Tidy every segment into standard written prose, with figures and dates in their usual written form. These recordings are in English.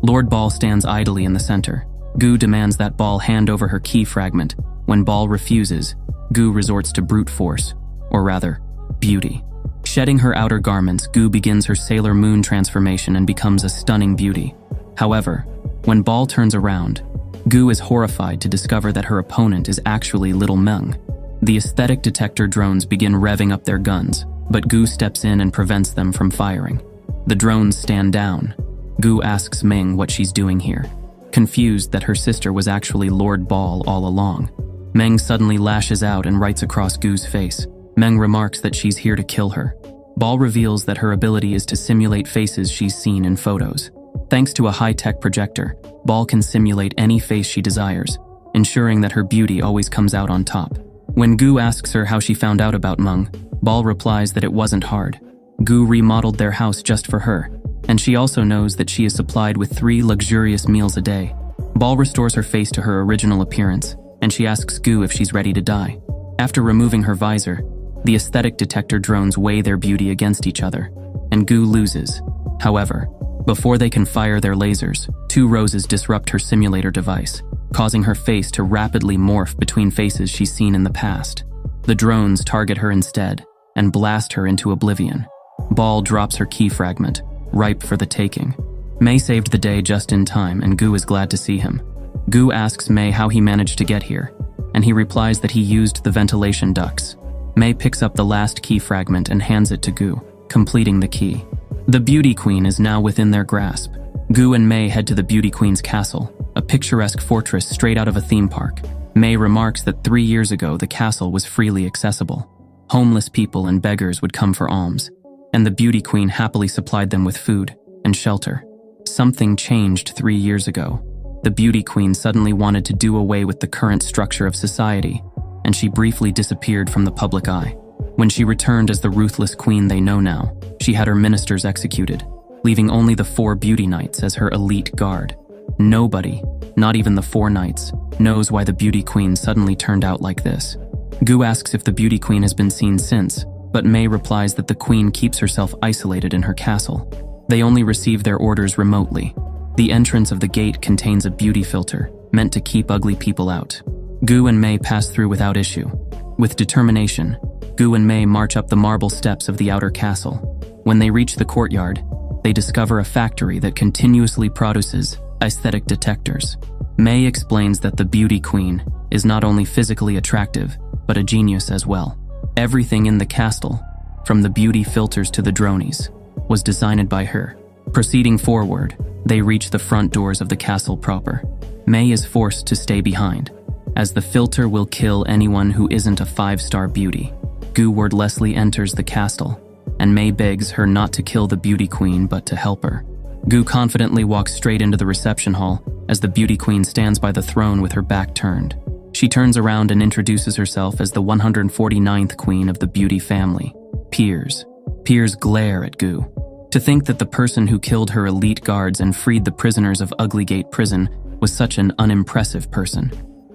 Lord Ball stands idly in the center. Gu demands that Ball hand over her key fragment. When Ball refuses, Gu resorts to brute force, or rather, beauty. Shedding her outer garments, Gu begins her Sailor Moon transformation and becomes a stunning beauty. However, when Ball turns around, Gu is horrified to discover that her opponent is actually Little Meng. The aesthetic detector drones begin revving up their guns, but Gu steps in and prevents them from firing. The drones stand down. Gu asks Meng what she's doing here, confused that her sister was actually Lord Ball all along. Meng suddenly lashes out and writes across Gu's face. Meng remarks that she's here to kill her. Ball reveals that her ability is to simulate faces she's seen in photos. Thanks to a high-tech projector, Ball can simulate any face she desires, ensuring that her beauty always comes out on top. When Gu asks her how she found out about Meng, Ball replies that it wasn't hard. Gu remodeled their house just for her, and she also knows that she is supplied with 3 luxurious meals a day. Ball restores her face to her original appearance, and she asks Gu if she's ready to die. After removing her visor, the aesthetic detector drones weigh their beauty against each other, and Gu loses. However, before they can fire their lasers, 2 roses disrupt her simulator device, causing her face to rapidly morph between faces she's seen in the past. The drones target her instead and blast her into oblivion. Ball drops her key fragment, ripe for the taking. Mei saved the day just in time, and Gu is glad to see him. Gu asks Mei how he managed to get here, and he replies that he used the ventilation ducts. Mei picks up the last key fragment and hands it to Gu, completing the key. The Beauty Queen is now within their grasp. Gu and Mei head to the Beauty Queen's castle, a picturesque fortress straight out of a theme park. Mei remarks that 3 years ago the castle was freely accessible. Homeless people and beggars would come for alms, and the Beauty Queen happily supplied them with food and shelter. Something changed 3 years ago. The Beauty Queen suddenly wanted to do away with the current structure of society, and she briefly disappeared from the public eye. When she returned as the ruthless queen they know now, she had her ministers executed, leaving only the 4 beauty knights as her elite guard. Nobody, not even the 4 knights, knows why the Beauty Queen suddenly turned out like this. Gu asks if the Beauty Queen has been seen since, but Mei replies that the queen keeps herself isolated in her castle. They only receive their orders remotely. The entrance of the gate contains a beauty filter, meant to keep ugly people out. Gu and Mei pass through without issue. With determination, Gu and Mei march up the marble steps of the outer castle. When they reach the courtyard, they discover a factory that continuously produces aesthetic detectors. Mei explains that the Beauty Queen is not only physically attractive, but a genius as well. Everything in the castle, from the beauty filters to the dronies, was designed by her. Proceeding forward, they reach the front doors of the castle proper. Mei is forced to stay behind, as the filter will kill anyone who isn't a 5-star beauty. Gu wordlessly enters the castle, and Mei begs her not to kill the Beauty Queen but to help her. Gu confidently walks straight into the reception hall as the Beauty Queen stands by the throne with her back turned. She turns around and introduces herself as the 149th queen of the beauty family, Piers. Piers glare at Gu. To think that the person who killed her elite guards and freed the prisoners of Ugly-Gate Prison was such an unimpressive person.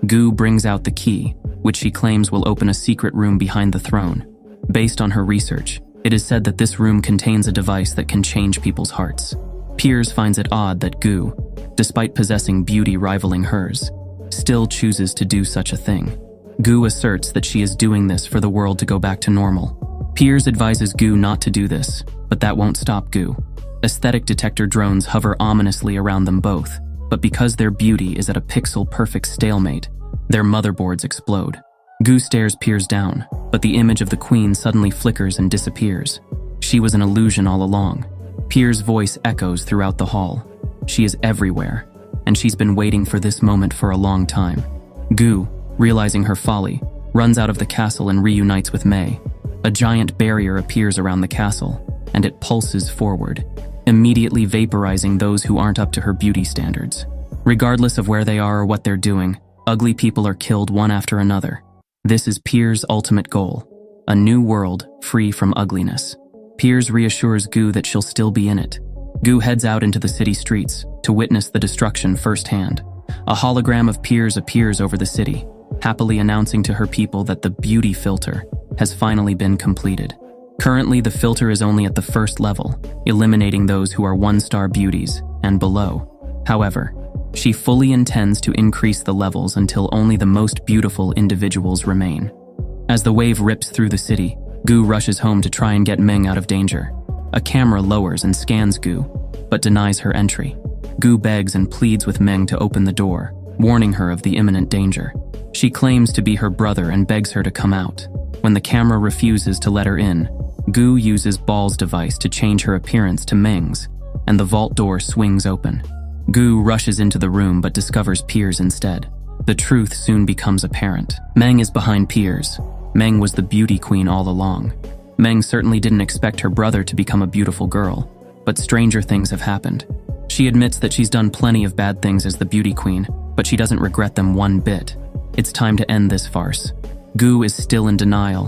Gu brings out the key, which she claims will open a secret room behind the throne. Based on her research, it is said that this room contains a device that can change people's hearts. Piers finds it odd that Gu, despite possessing beauty rivaling hers, still chooses to do such a thing. Gu asserts that she is doing this for the world to go back to normal. Piers advises Gu not to do this, but that won't stop Gu. Aesthetic detector drones hover ominously around them both, but because their beauty is at a pixel-perfect stalemate, their motherboards explode. Gu stares Piers down, but the image of the queen suddenly flickers and disappears. She was an illusion all along. Piers' voice echoes throughout the hall. She is everywhere, and she's been waiting for this moment for a long time. Gu, realizing her folly, runs out of the castle and reunites with Mei. A giant barrier appears around the castle, and it pulses forward, immediately vaporizing those who aren't up to her beauty standards. Regardless of where they are or what they're doing, ugly people are killed one after another. This is Piers' ultimate goal, a new world free from ugliness. Piers reassures Gu that she'll still be in it. Gu heads out into the city streets to witness the destruction firsthand. A hologram of Piers appears over the city, happily announcing to her people that the beauty filter has finally been completed. Currently, the filter is only at the first level, eliminating those who are 1-star beauties and below. However, she fully intends to increase the levels until only the most beautiful individuals remain. As the wave rips through the city, Gu rushes home to try and get Meng out of danger. A camera lowers and scans Gu, but denies her entry. Gu begs and pleads with Meng to open the door, warning her of the imminent danger. She claims to be her brother and begs her to come out. When the camera refuses to let her in, Gu uses Ball's device to change her appearance to Meng's, and the vault door swings open. Gu rushes into the room but discovers Piers instead. The truth soon becomes apparent. Meng is behind Piers. Meng was the beauty queen all along. Meng certainly didn't expect her brother to become a beautiful girl, but stranger things have happened. She admits that she's done plenty of bad things as the beauty queen, but she doesn't regret them one bit. It's time to end this farce. Gu is still in denial.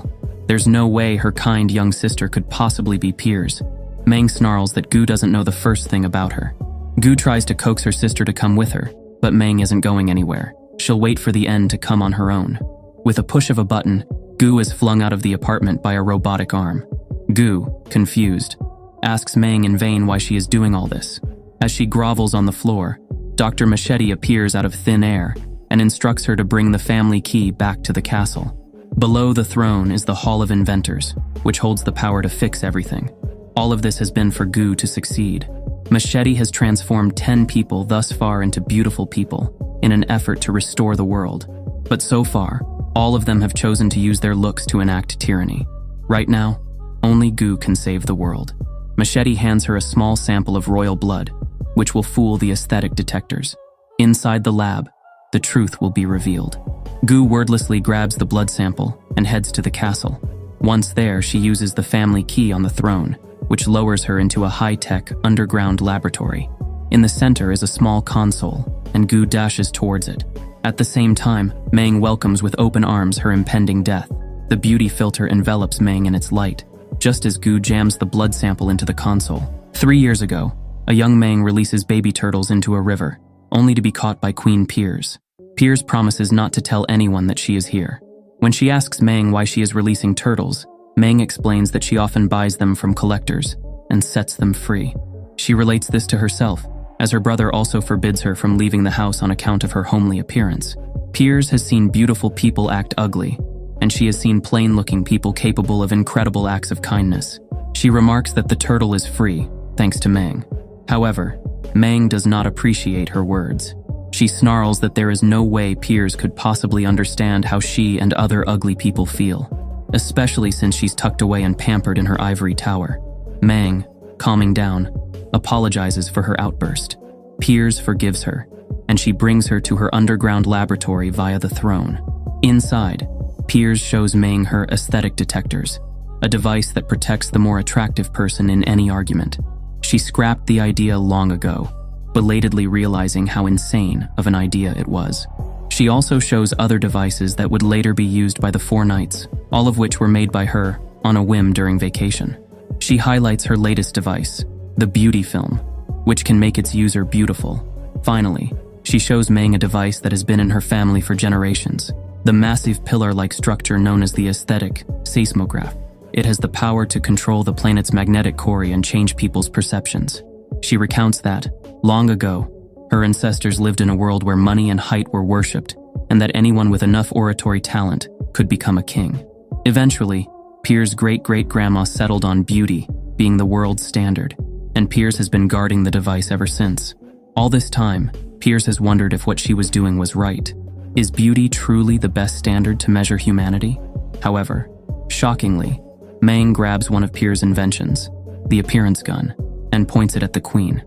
There's no way her kind young sister could possibly be Piers. Meng snarls that Gu doesn't know the first thing about her. Gu tries to coax her sister to come with her, but Meng isn't going anywhere. She'll wait for the end to come on her own. With a push of a button, Gu is flung out of the apartment by a robotic arm. Gu, confused, asks Meng in vain why she is doing all this. As she grovels on the floor, Dr. Machete appears out of thin air and instructs her to bring the family key back to the castle. Below the throne is the Hall of Inventors, which holds the power to fix everything. All of this has been for Gu to succeed. Machete has transformed 10 people thus far into beautiful people in an effort to restore the world. But so far, all of them have chosen to use their looks to enact tyranny. Right now, only Gu can save the world. Machete hands her a small sample of royal blood, which will fool the aesthetic detectors. Inside the lab, the truth will be revealed. Gu wordlessly grabs the blood sample and heads to the castle. Once there, she uses the family key on the throne, which lowers her into a high-tech underground laboratory. In the center is a small console, and Gu dashes towards it. At the same time, Meng welcomes with open arms her impending death. The beauty filter envelops Meng in its light, just as Gu jams the blood sample into the console. 3 years ago, a young Meng releases baby turtles into a river, only to be caught by Queen Piers. Piers promises not to tell anyone that she is here. When she asks Meng why she is releasing turtles, Meng explains that she often buys them from collectors and sets them free. She relates this to herself, as her brother also forbids her from leaving the house on account of her homely appearance. Piers has seen beautiful people act ugly, and she has seen plain-looking people capable of incredible acts of kindness. She remarks that the turtle is free, thanks to Meng. However, Meng does not appreciate her words. She snarls that there is no way Piers could possibly understand how she and other ugly people feel, especially since she's tucked away and pampered in her ivory tower. Meng, calming down, apologizes for her outburst. Piers forgives her, and she brings her to her underground laboratory via the throne. Inside, Piers shows Meng her aesthetic detectors, a device that protects the more attractive person in any argument. She scrapped the idea long ago, belatedly realizing how insane of an idea it was. She also shows other devices that would later be used by the Four Knights, all of which were made by her on a whim during vacation. She highlights her latest device, the Beauty Film, which can make its user beautiful. Finally, she shows Meng a device that has been in her family for generations, the massive pillar-like structure known as the aesthetic seismograph. It has the power to control the planet's magnetic core and change people's perceptions. She recounts that, long ago, her ancestors lived in a world where money and height were worshipped, and that anyone with enough oratory talent could become a king. Eventually, Piers' great-great-grandma settled on beauty being the world's standard, and Piers has been guarding the device ever since. All this time, Piers has wondered if what she was doing was right. Is beauty truly the best standard to measure humanity? However, shockingly, Meng grabs one of Piers' inventions, the appearance gun, and points it at the Queen.